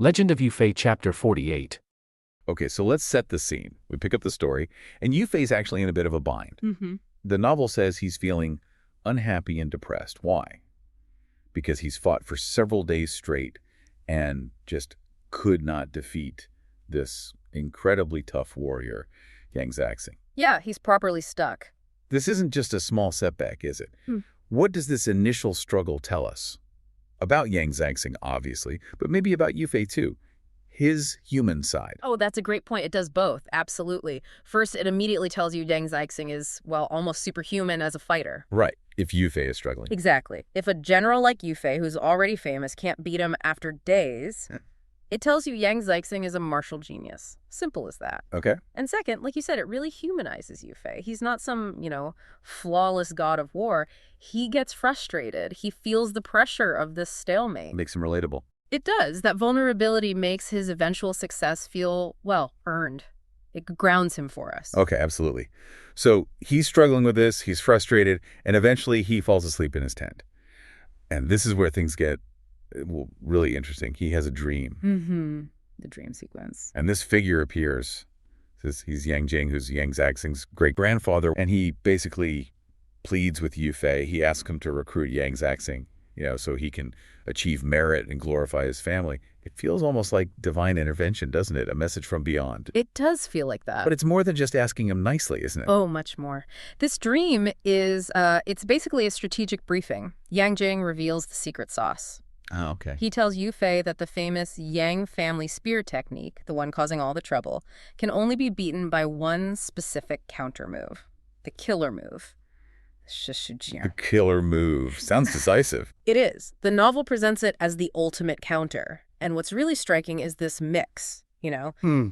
Legend of Yufei Chapter 48. Okay, so let's set the scene. We pick up the story, and Yufei's actually in a bit of a bind. Mm-hmm. The novel says he's feeling unhappy and depressed. Why? Because he's fought for several days straight and just could not defeat this incredibly tough warrior, Zaixing. Yeah, he's properly stuck. This isn't just a small setback, is it? What does this initial struggle tell us? About Zaixing, obviously, but maybe about Yufei too. His human side. Oh, that's a great point. It does both. Absolutely. First, it immediately tells you Zaixing is, well, almost superhuman as a fighter. Right, if Yufei is struggling. Exactly. If a general like Yufei, who's already famous, can't beat him after days, it tells you Zaixing is a martial genius. Simple as that. Okay. And second, like you said, it really humanizes Yufei. He's not some, flawless god of war. He gets frustrated. He feels the pressure of this stalemate. Makes him relatable. It does. That vulnerability makes his eventual success feel, well, earned. It grounds him for us. Okay, absolutely. So he's struggling with this, he's frustrated, and eventually he falls asleep in his tent. And this is where things get really interesting. He has a dream. Mm-hmm. The dream sequence. And this figure appears. He's Yang Jing, who's Zaixing's great-grandfather, and he basically pleads with Yufei. He asks him to recruit Zaixing, so he can achieve merit and glorify his family. It feels almost like divine intervention, doesn't it? A message from beyond. It does feel like that. But it's more than just asking him nicely, isn't it? Oh, much more. This dream is, it's basically a strategic briefing. Yang Jing reveals the secret sauce. Oh, okay. He tells Yufei that the famous Yang family spear technique, the one causing all the trouble, can only be beaten by one specific counter move. The killer move. The killer move. Sounds decisive. It is. The novel presents it as the ultimate counter. And what's really striking is this mix,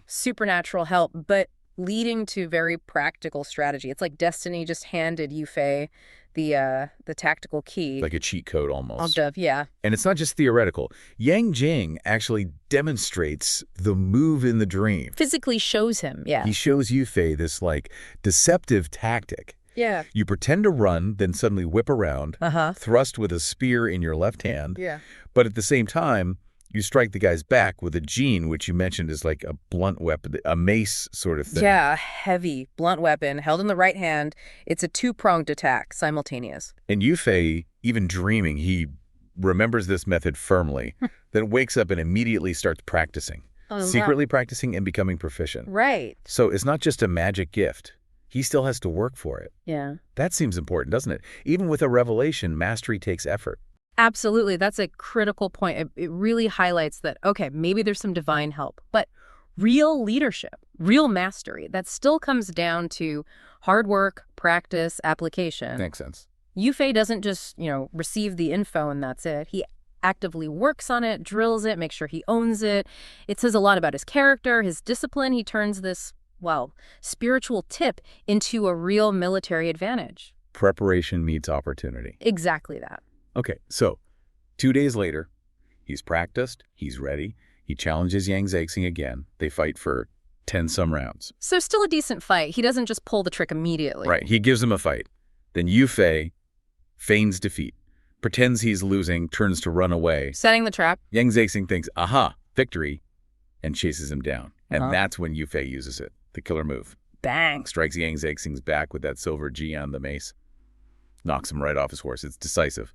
supernatural help, but leading to very practical strategy. It's like destiny just handed Yufei the tactical key. Like a cheat code almost. Yeah. And it's not just theoretical. Yang Jing actually demonstrates the move in the dream. Physically shows him, yeah. He shows Yufei this, deceptive tactic. Yeah. You pretend to run, then suddenly whip around, thrust with a spear in your left hand. Yeah. But at the same time, you strike the guy's back with a jin, which you mentioned is like a blunt weapon, a mace sort of thing. Yeah, a heavy, blunt weapon held in the right hand. It's a two-pronged attack, simultaneous. And Yufei, even dreaming, he remembers this method firmly, then wakes up and immediately starts practicing. Secretly practicing and becoming proficient. Right. So it's not just a magic gift. He still has to work for it. Yeah. That seems important, doesn't it? Even with a revelation, mastery takes effort. Absolutely. That's a critical point. It really highlights that, okay, maybe there's some divine help, but real leadership, real mastery, that still comes down to hard work, practice, application. Makes sense. Yufei doesn't just, receive the info and that's it. He actively works on it, drills it, makes sure he owns it. It says a lot about his character, his discipline. He turns this, spiritual tip into a real military advantage. Preparation meets opportunity. Exactly that. Okay, so 2 days later, he's practiced, he's ready, he challenges Zaixing again. They fight for 10-some rounds. So still a decent fight. He doesn't just pull the trick immediately. Right, he gives him a fight. Then Yufei feigns defeat, pretends he's losing, turns to run away. Setting the trap. Zaixing thinks, aha, victory, and chases him down. And that's when Yufei uses it, the killer move. Bang. Strikes Zaixing's back with that silver G on the mace. Knocks him right off his horse. It's decisive.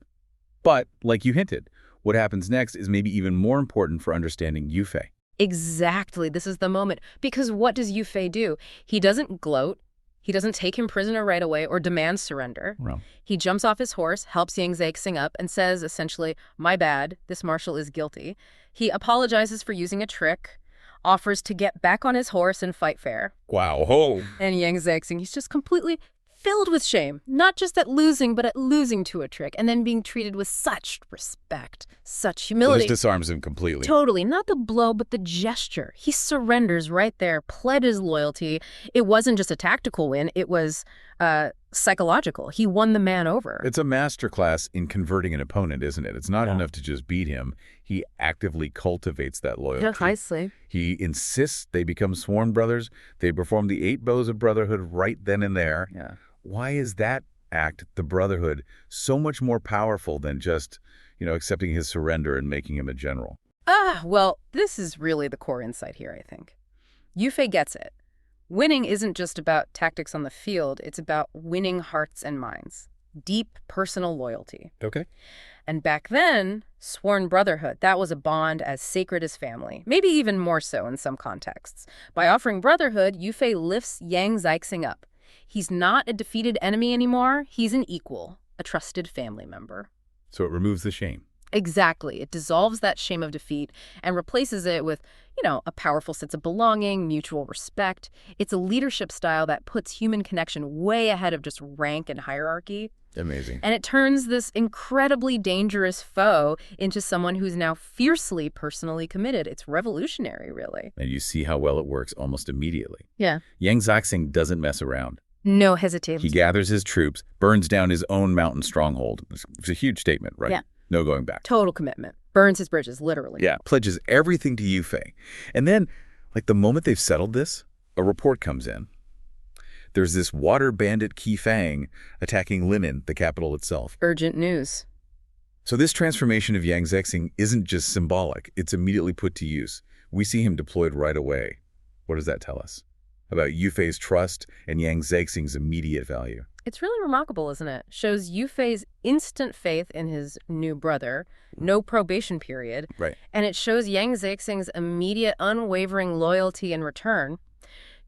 But, like you hinted, what happens next is maybe even more important for understanding Yufei. Exactly. This is the moment. Because what does Yufei do? He doesn't gloat. He doesn't take him prisoner right away or demand surrender. Well, he jumps off his horse, helps Zaixing up, and says, essentially, my bad, this marshal is guilty. He apologizes for using a trick, offers to get back on his horse and fight fair. wow, ho! And Zaixing, he's just completely filled with shame, not just at losing, but at losing to a trick, and then being treated with such respect, such humility. This disarms him completely. Totally. Not the blow, but the gesture. He surrenders right there, pled his loyalty. It wasn't just a tactical win. It was psychological. He won the man over. It's a masterclass in converting an opponent, isn't it? It's not enough to just beat him. He actively cultivates that loyalty. Precisely. He insists they become sworn brothers. They perform the 8 bows of brotherhood right then and there. Yeah. Why is that act, the brotherhood, so much more powerful than just, accepting his surrender and making him a general? Well, this is really the core insight here, I think. Yufei gets it. Winning isn't just about tactics on the field, it's about winning hearts and minds. Deep personal loyalty. Okay. And back then, sworn brotherhood, that was a bond as sacred as family, maybe even more so in some contexts. By offering brotherhood, Yufei lifts Yang Zaixing up. He's not a defeated enemy anymore, he's an equal, a trusted family member. So it removes the shame. Exactly. It dissolves that shame of defeat and replaces it with, a powerful sense of belonging, mutual respect. It's a leadership style that puts human connection way ahead of just rank and hierarchy. Amazing. And it turns this incredibly dangerous foe into someone who's now fiercely personally committed. It's revolutionary, really. And you see how well it works almost immediately. Yeah. Yang Zaixing doesn't mess around. No hesitation. He gathers his troops, burns down his own mountain stronghold. It's a huge statement, right? Yeah. No going back. Total commitment. Burns his bridges, literally. Yeah, pledges everything to Yufei. And then, the moment they've settled this, a report comes in. There's this water bandit Qi Fang attacking Linen, the capital itself. Urgent news. So this transformation of Yang Zaixing isn't just symbolic. It's immediately put to use. We see him deployed right away. What does that tell us about Yufei's trust and Yang Zaixing's immediate value? It's really remarkable, isn't it? Shows Yufei's instant faith in his new brother, no probation period. Right. And it shows Yang Zaixing's immediate, unwavering loyalty in return.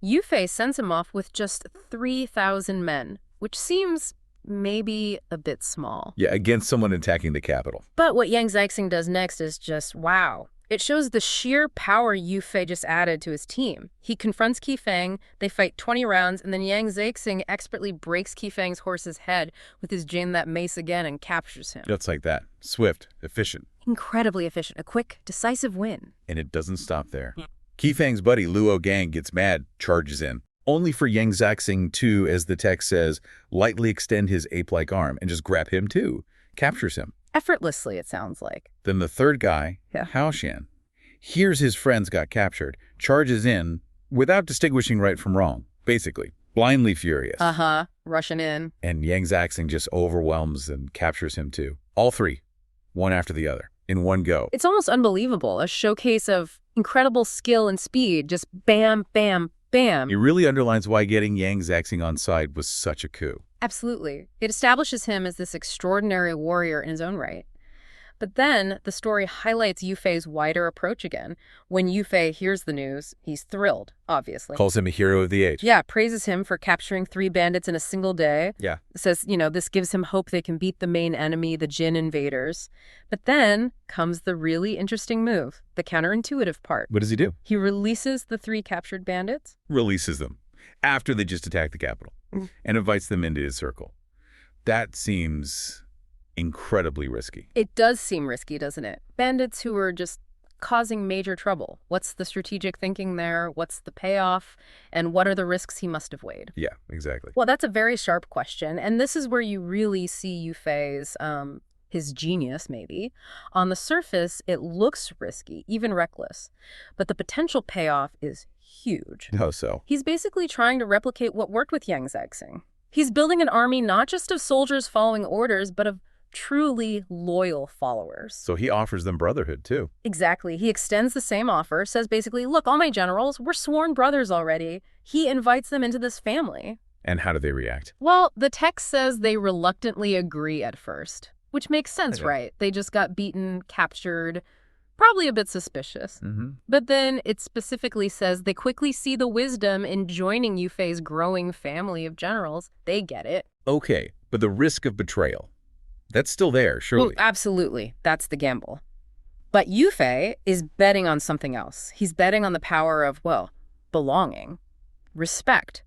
Yufei sends him off with just 3,000 men, which seems maybe a bit small. Yeah, against someone attacking the capital. But what Yang Zaixing does next is just wow. It shows the sheer power Yufei just added to his team. He confronts Qi Fang, they fight 20 rounds, and then Yang Zaixing expertly breaks Qi Fang's horse's head with his Jin that mace again and captures him. Just like that. Swift, efficient. Incredibly efficient. A quick, decisive win. And it doesn't stop there. Qi Fang's buddy, Luo Gang, gets mad, charges in. Only for Yang Zaixing to, as the text says, lightly extend his ape-like arm and just grab him too. Captures him. Effortlessly, it sounds like. Then the third guy, Yeah. Hao Xian, hears his friends got captured, charges in without distinguishing right from wrong, basically, blindly furious. Rushing in. And Yang Zaixing just overwhelms and captures him too. All three, one after the other, in one go. It's almost unbelievable. A showcase of incredible skill and speed. Just bam, bam, bam. It really underlines why getting Yang Zaixing on side was such a coup. Absolutely. It establishes him as this extraordinary warrior in his own right. But then the story highlights Yufei's wider approach again. When Yufei hears the news, he's thrilled, obviously. Calls him a hero of the age. Yeah, praises him for capturing 3 bandits in a single day. Yeah. Says, this gives him hope they can beat the main enemy, the Jin invaders. But then comes the really interesting move, the counterintuitive part. What does he do? He releases the 3 captured bandits. Releases them after they just attacked the capital and invites them into his circle. That seems incredibly risky. It does seem risky, doesn't it? Bandits who are just causing major trouble. What's the strategic thinking there? What's the payoff? And what are the risks he must have weighed? Yeah, exactly. Well, that's a very sharp question. And this is where you really see Yufei's, his genius, maybe. On the surface, it looks risky, even reckless. But the potential payoff is huge. How so? He's basically trying to replicate what worked with Yang Zaixing. He's building an army not just of soldiers following orders, but of truly loyal followers. So he offers them brotherhood, too. Exactly. He extends the same offer, says basically, look, all my generals, we're sworn brothers already. He invites them into this family. And how do they react? Well, the text says they reluctantly agree at first, which makes sense, Okay. right? They just got beaten, captured, probably a bit suspicious. Mm-hmm. But then it specifically says they quickly see the wisdom in joining Yufei's growing family of generals. They get it. Okay, but the risk of betrayal, that's still there, surely. Well, absolutely. That's the gamble. But Yufei is betting on something else. He's betting on the power of, belonging, respect,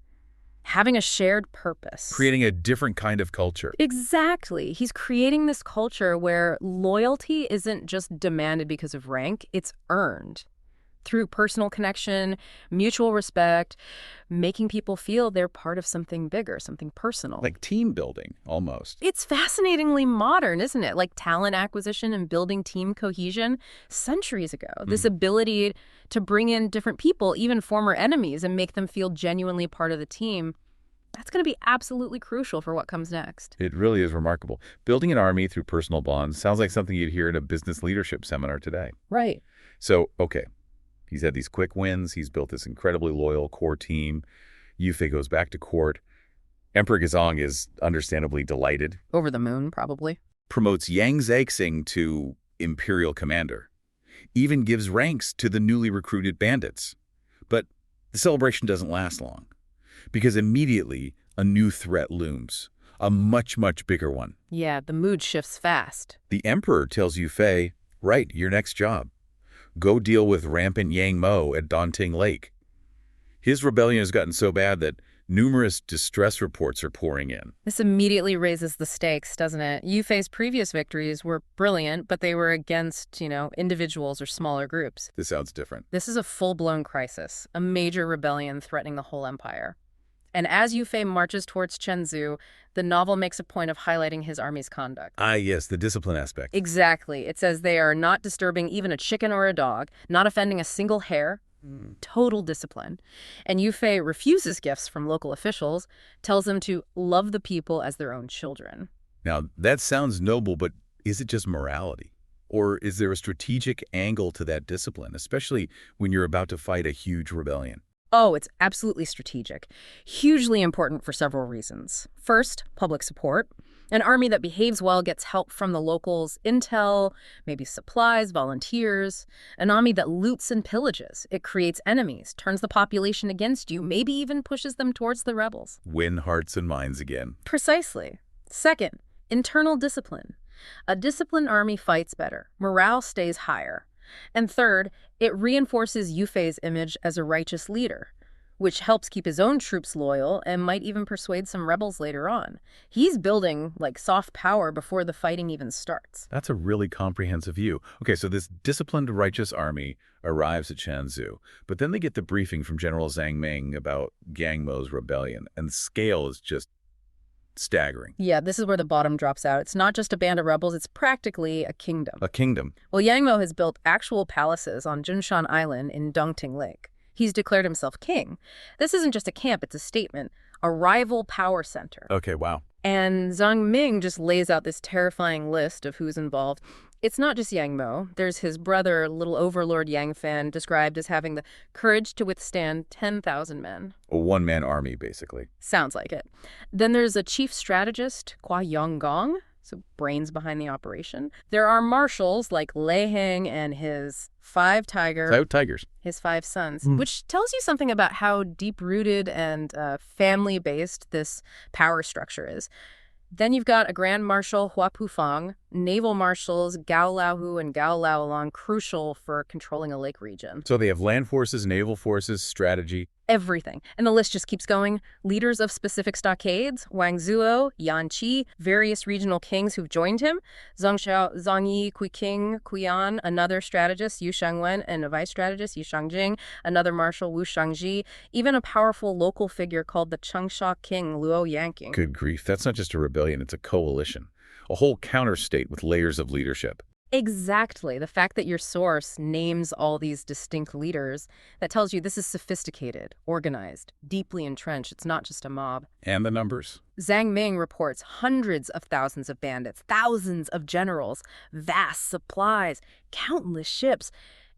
having a shared purpose. Creating a different kind of culture. Exactly. He's creating this culture where loyalty isn't just demanded because of rank, it's earned. Through personal connection, mutual respect, making people feel they're part of something bigger, something personal. Like team building, almost. It's fascinatingly modern, isn't it? Like talent acquisition and building team cohesion centuries ago. This ability to bring in different people, even former enemies, and make them feel genuinely part of the team. That's going to be absolutely crucial for what comes next. It really is remarkable. Building an army through personal bonds sounds like something you'd hear in a business leadership seminar today. Right. So, okay, he's had these quick wins. He's built this incredibly loyal core team. Yufei goes back to court. Emperor Gazong is understandably delighted. Over the moon, probably. Promotes Yang Zaixing to imperial commander. Even gives ranks to the newly recruited bandits. But the celebration doesn't last long, because immediately a new threat looms. A much, much bigger one. Yeah, the mood shifts fast. The emperor tells Yufei, right, your next job. Go deal with rampant Yang Mo at Danting Lake. His rebellion has gotten so bad that numerous distress reports are pouring in. This immediately raises the stakes, doesn't it? Yufei's previous victories were brilliant, but they were against, individuals or smaller groups. This sounds different. This is a full-blown crisis, a major rebellion threatening the whole empire. And as Yufei marches towards Chenzhou, the novel makes a point of highlighting his army's conduct. Ah, yes, the discipline aspect. Exactly. It says they are not disturbing even a chicken or a dog, not offending a single hair. Total discipline. And Yufei refuses gifts from local officials, tells them to love the people as their own children. Now, that sounds noble, but is it just morality? Or is there a strategic angle to that discipline, especially when you're about to fight a huge rebellion? Oh, it's absolutely strategic. Hugely important for several reasons. First, public support. An army that behaves well gets help from the locals, intel, maybe supplies, volunteers. An army that loots and pillages. It creates enemies, turns the population against you, maybe even pushes them towards the rebels. Win hearts and minds again. Precisely. Second, internal discipline. A disciplined army fights better. Morale stays higher. And third, it reinforces Yufei's image as a righteous leader, which helps keep his own troops loyal and might even persuade some rebels later on. He's building, soft power before the fighting even starts. That's a really comprehensive view. Okay, so this disciplined, righteous army arrives at Chenzhou, but then they get the briefing from General Zhang Ming about Yang Mo's rebellion, and the scale is just staggering. Yeah, this is where the bottom drops out. It's not just a band of rebels, it's practically a kingdom. A kingdom. Well, Yang Mo has built actual palaces on Junshan Island in Dongting Lake. He's declared himself king. This isn't just a camp, it's a statement. A rival power center. Okay, wow. And Zhang Ming just lays out this terrifying list of who's involved. It's not just Yang Mo. There's his brother, little overlord Yang Fan, described as having the courage to withstand 10,000 men. A one-man army, basically. Sounds like it. Then there's a chief strategist, Kwa Yonggong, so brains behind the operation. There are marshals like Lei Heng and his 5 tigers, his 5 sons, which tells you something about how deep-rooted and family-based this power structure is. Then you've got a Grand Marshal Hua Pufang, naval marshals Gao Laohu and Gao Laolang, crucial for controlling a lake region. So they have land forces, naval forces, strategy. Everything. And the list just keeps going. Leaders of specific stockades, Wang Zuo, Yan Qi, various regional kings who've joined him, Zhang Xiao, Zhang Yi, Kui King, Kuiyan, another strategist, Yu Shangwen, and a vice strategist, Yu Shangjing, another marshal, Wu Shangji, even a powerful local figure called the Changsha King, Luo Yanqing. Good grief, that's not just a rebellion, it's a coalition. A whole counter-state with layers of leadership. Exactly. The fact that your source names all these distinct leaders, that tells you this is sophisticated, organized, deeply entrenched. It's not just a mob. And the numbers. Zhang Ming reports hundreds of thousands of bandits, thousands of generals, vast supplies, countless ships.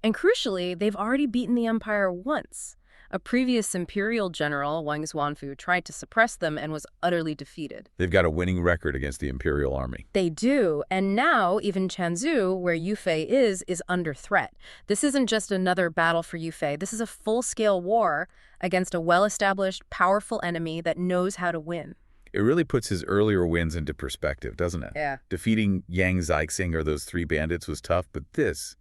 And crucially, they've already beaten the empire once. A previous imperial general, Wang Xuanfu, tried to suppress them and was utterly defeated. They've got a winning record against the imperial army. They do, and now even Chenzhou, where Yufei is under threat. This isn't just another battle for Yufei. This is a full-scale war against a well-established, powerful enemy that knows how to win. It really puts his earlier wins into perspective, doesn't it? Yeah. Defeating Yang Zaixing or those 3 bandits was tough, but this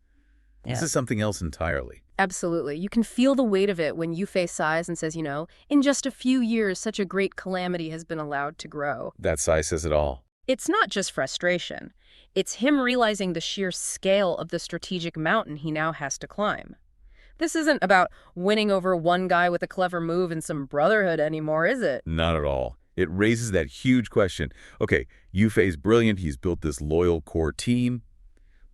is something else entirely. Absolutely. You can feel the weight of it when Yufei sighs and says, in just a few years, such a great calamity has been allowed to grow. That sigh says it all. It's not just frustration. It's him realizing the sheer scale of the strategic mountain he now has to climb. This isn't about winning over one guy with a clever move and some brotherhood anymore, is it? Not at all. It raises that huge question. Okay, Yufei's brilliant. He's built this loyal core team.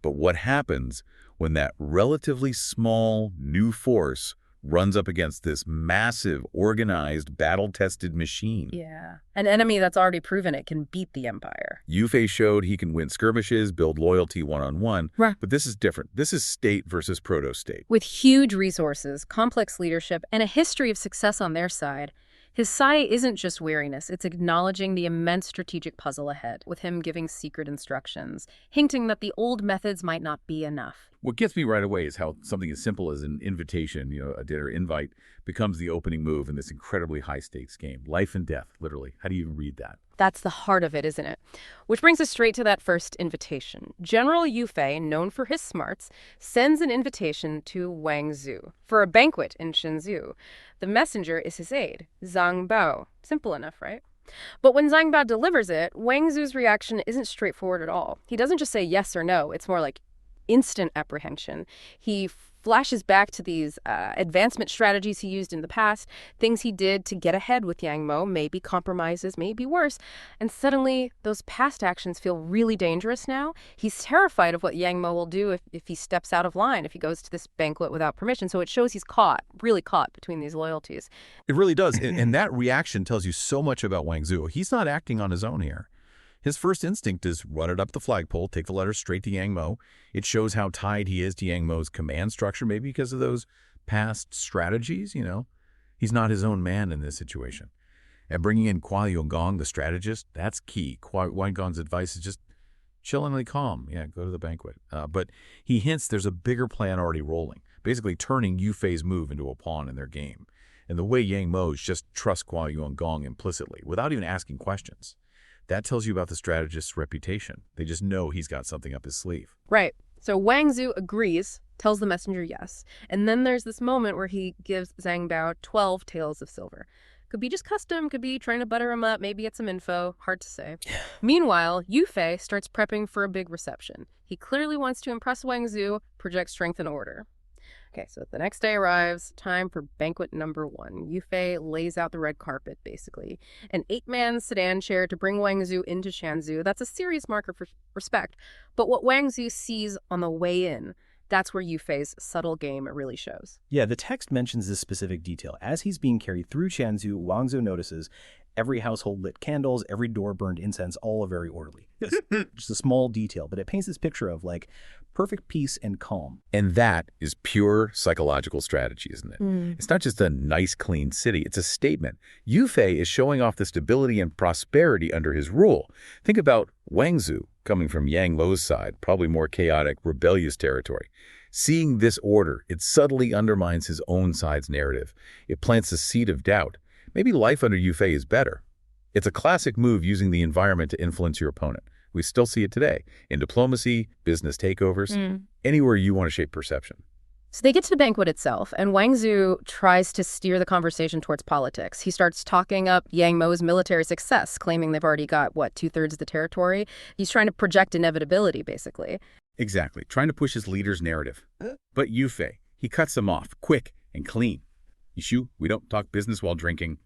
But what happens when that relatively small new force runs up against this massive, organized, battle-tested machine. Yeah. An enemy that's already proven it can beat the Empire. Yu Fei showed he can win skirmishes, build loyalty one-on-one, Right. but this is different. This is state versus proto-state. With huge resources, complex leadership, and a history of success on their side, his sigh isn't just weariness, it's acknowledging the immense strategic puzzle ahead, with him giving secret instructions, hinting that the old methods might not be enough. What gets me right away is how something as simple as an invitation, a dinner invite, becomes the opening move in this incredibly high-stakes game. Life and death, literally. How do you even read that? That's the heart of it, isn't it? Which brings us straight to that first invitation. General Yu Fei, known for his smarts, sends an invitation to Wang Zu for a banquet in Shenzhou. The messenger is his aide, Zhang Bao. Simple enough, right? But when Zhang Bao delivers it, Wang Zu's reaction isn't straightforward at all. He doesn't just say yes or no. It's more like instant apprehension. He flashes back to these advancement strategies he used in the past, things he did to get ahead with Yang Mo, maybe compromises, maybe worse. And suddenly, those past actions feel really dangerous now. He's terrified of what Yang Mo will do if he steps out of line, if he goes to this banquet without permission. So it shows he's caught, really caught between these loyalties. It really does. And that reaction tells you so much about Wang Zu. He's not acting on his own here. His first instinct is run it up the flagpole, take the letter straight to Yang Mo. It shows how tied he is to Yang Mo's command structure, maybe because of those past strategies, He's not his own man in this situation. And bringing in Kuai Yongong, the strategist, that's key. Kuai Yongong's advice is just chillingly calm. Yeah, go to the banquet. But he hints there's a bigger plan already rolling, basically turning Yu Fei's move into a pawn in their game. And the way Yang Mo's just trusts Kuai Yongong implicitly, without even asking questions. That tells you about the strategist's reputation. They just know he's got something up his sleeve. Right. So Wang Zu agrees, tells the messenger yes. And then there's this moment where he gives Zhang Bao 12 taels of silver. Could be just custom, could be trying to butter him up, maybe get some info. Hard to say. Meanwhile, Yu Fei starts prepping for a big reception. He clearly wants to impress Wang Zu, project strength and order. Okay, so the next day arrives, time for banquet number 1. Yu Fei lays out the red carpet, basically. An 8-man sedan chair to bring Wang Zu into Shenzhou. That's a serious marker for respect. But what Wang Zu sees on the way in, that's where Yu Fei's subtle game really shows. Yeah, the text mentions this specific detail. As he's being carried through Shenzhou, Wang Zu notices every household lit candles, every door burned incense, all are very orderly. Just a small detail, but it paints this picture of, perfect peace and calm. And that is pure psychological strategy, isn't it? It's not just a nice, clean city. It's a statement. Yu Fei is showing off the stability and prosperity under his rule. Think about Wang Zu coming from Yang Lo's side, probably more chaotic, rebellious territory. Seeing this order, it subtly undermines his own side's narrative. It plants a seed of doubt. Maybe life under Yu Fei is better. It's a classic move using the environment to influence your opponent. We still see it today in diplomacy, business takeovers, anywhere you want to shape perception. So they get to the banquet itself, and Wang Zu tries to steer the conversation towards politics. He starts talking up Yang Mo's military success, claiming they've already got, 2/3 of the territory. He's trying to project inevitability, basically. Exactly, trying to push his leader's narrative. But Yu Fei, he cuts them off, quick and clean. Yishu, we don't talk business while drinking.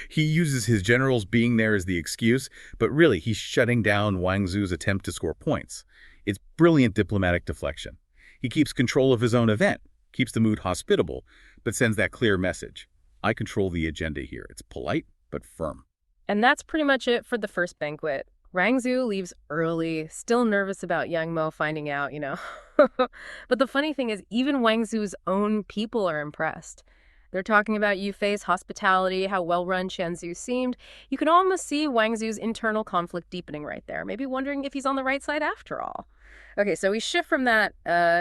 He uses his generals being there as the excuse, but really he's shutting down Wang Zu's attempt to score points. It's brilliant diplomatic deflection. He keeps control of his own event, keeps the mood hospitable, but sends that clear message. I control the agenda here. It's polite, but firm. And that's pretty much it for the first banquet. Wang Zu leaves early, still nervous about Yang Mo finding out, But the funny thing is, even Wang Zu's own people are impressed. They're talking about Yu Fei's hospitality, how well-run Shenzhou seemed. You can almost see Wang Zu's internal conflict deepening right there, maybe wondering if he's on the right side after all. Okay, so we shift from that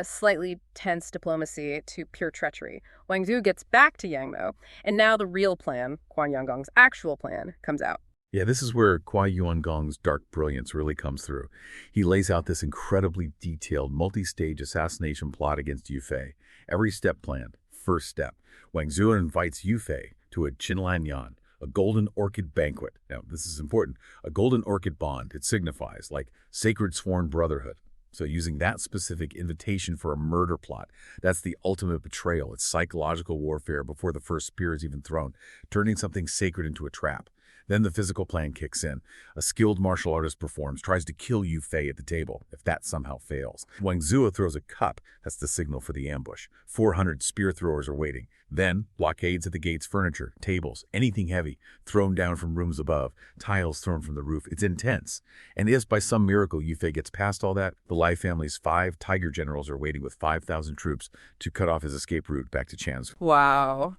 slightly tense diplomacy to pure treachery. Wang Zu gets back to Yang Mo, and now the real plan, Kuai Yongong's actual plan, comes out. Yeah, this is where Kuai Yongong's dark brilliance really comes through. He lays out this incredibly detailed, multi-stage assassination plot against Yu Fei. Every step planned. First step, Wang Zu invites Yu Fei to a Qinlanyan, a golden orchid banquet. Now, this is important. A golden orchid bond, it signifies, sacred sworn brotherhood. So using that specific invitation for a murder plot, that's the ultimate betrayal. It's psychological warfare before the first spear is even thrown, turning something sacred into a trap. Then the physical plan kicks in. A skilled martial artist performs, tries to kill Yu Fei at the table. If that somehow fails, Wang Zuo throws a cup. That's the signal for the ambush. 400 spear throwers are waiting. Then, blockades at the gates, furniture, tables, anything heavy, thrown down from rooms above, tiles thrown from the roof. It's intense. And if by some miracle Yu Fei gets past all that, the Lai family's 5 tiger generals are waiting with 5,000 troops to cut off his escape route back to Chan's. Wow.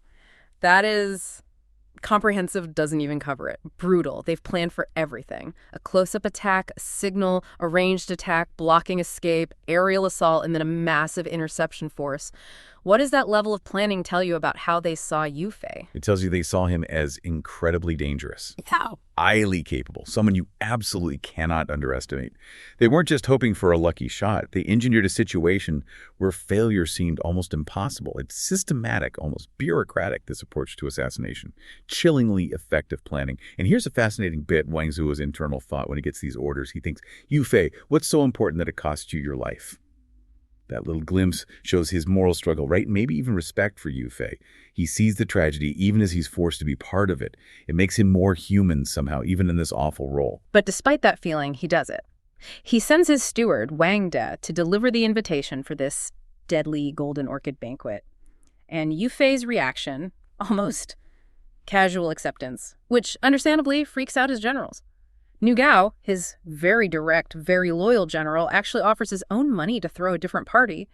That is... comprehensive doesn't even cover it. Brutal. They've planned for everything. A close-up attack, a signal, a ranged attack, blocking escape, aerial assault, and then a massive interception force. What does that level of planning tell you about how they saw Yu Fei? It tells you they saw him as incredibly dangerous. How? Highly capable, someone you absolutely cannot underestimate. They weren't just hoping for a lucky shot. They engineered a situation where failure seemed almost impossible. It's systematic, almost bureaucratic, this approach to assassination. Chillingly effective planning. And here's a fascinating bit, Wang Zuo's internal thought when he gets these orders. He thinks, Yu Fei, what's so important that it costs you your life? That little glimpse shows his moral struggle, right? Maybe even respect for Yu Fei. He sees the tragedy even as he's forced to be part of it. It makes him more human somehow, even in this awful role. But despite that feeling, he does it. He sends his steward, Wang De, to deliver the invitation for this deadly golden orchid banquet. And Yu Fei's reaction, almost casual acceptance, which understandably freaks out his generals. Niu Gao, his very direct, very loyal general, actually offers his own money to throw a different party.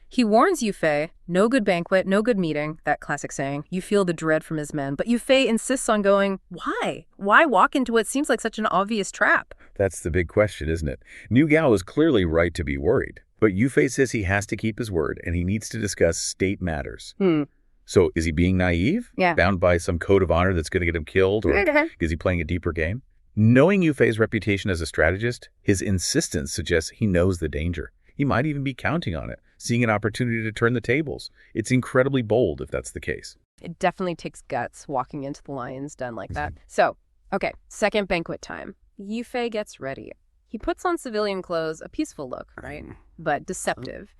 He warns Yu Fei, no good banquet, no good meeting, that classic saying. You feel the dread from his men. But Yu Fei insists on going, why? Why walk into what seems like such an obvious trap? That's the big question, isn't it? Niu Gao is clearly right to be worried. But Yu Fei says he has to keep his word, and he needs to discuss state matters. So is he being naive? Yeah. Bound by some code of honor that's going to get him killed? Or is he playing a deeper game? Knowing Yu Fei's reputation as a strategist, his insistence suggests he knows the danger. He might even be counting on it, seeing an opportunity to turn the tables. It's incredibly bold if that's the case. It definitely takes guts walking into the lion's den like that. So, okay, second banquet time. Yu Fei gets ready. He puts on civilian clothes, a peaceful look, right? But deceptive.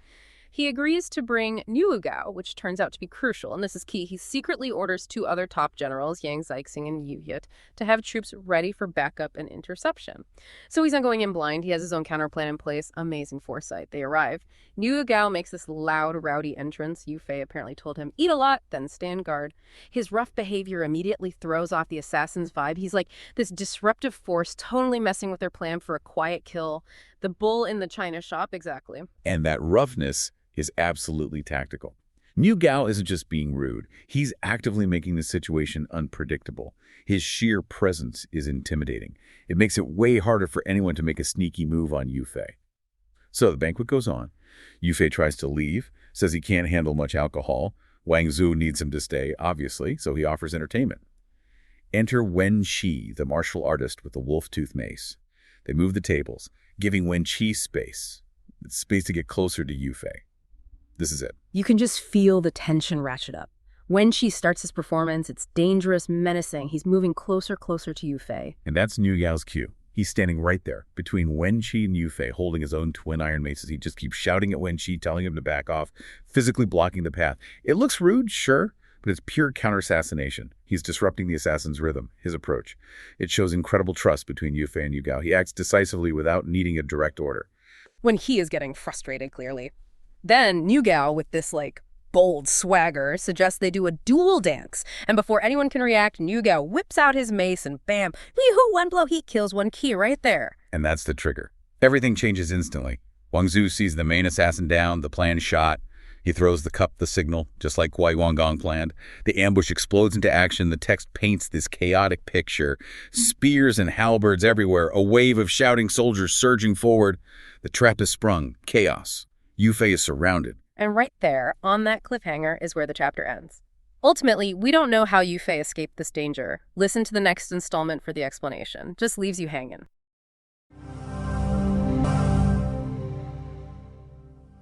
He agrees to bring Niu Gao, which turns out to be crucial, and this is key. He secretly orders 2 other top generals, Yang Zaixing and Yu Yut, to have troops ready for backup and interception. So he's not going in blind. He has his own counterplan in place. Amazing foresight. They arrive. Niu Gao makes this loud, rowdy entrance. Yu Fei apparently told him, eat a lot, then stand guard. His rough behavior immediately throws off the assassin's vibe. He's like this disruptive force, totally messing with their plan for a quiet kill. The bull in the china shop, exactly. And that roughness is absolutely tactical. Niu Gao isn't just being rude. He's actively making the situation unpredictable. His sheer presence is intimidating. It makes it way harder for anyone to make a sneaky move on Yu Fei. So the banquet goes on. Yu Fei tries to leave, says he can't handle much alcohol. Wang Zuo needs him to stay, obviously, so he offers entertainment. Enter Wen Qi, the martial artist with the wolf-tooth mace. They move the tables, giving Wen Qi space to get closer to Yu Fei. This is it. You can just feel the tension ratchet up. When she starts his performance, it's dangerous, menacing. He's moving closer to Yu Fei. And that's Niu Gao's cue. He's standing right there between Wen Qi and Yu Fei, holding his own twin iron maces. He just keeps shouting at Wen Qi, telling him to back off, physically blocking the path. It looks rude, sure, but it's pure counter-assassination. He's disrupting the assassin's rhythm, his approach. It shows incredible trust between Yu Fei and Niu Gao. He acts decisively without needing a direct order. When he is getting frustrated, clearly. Then Niu Gao, with this, bold swagger, suggests they do a duel dance. And before anyone can react, Niu Gao whips out his mace and bam, wee-hoo, one blow, he kills Wen Qi right there. And that's the trigger. Everything changes instantly. Wang Zuo sees the main assassin down, the plan shot. He throws the cup, the signal, just like Guai Guanggang planned. The ambush explodes into action. The text paints this chaotic picture. Spears and halberds everywhere. A wave of shouting soldiers surging forward. The trap is sprung. Chaos. Yu Fei is surrounded. And right there, on that cliffhanger, is where the chapter ends. Ultimately, we don't know how Yu Fei escaped this danger. Listen to the next installment for the explanation. Just leaves you hanging.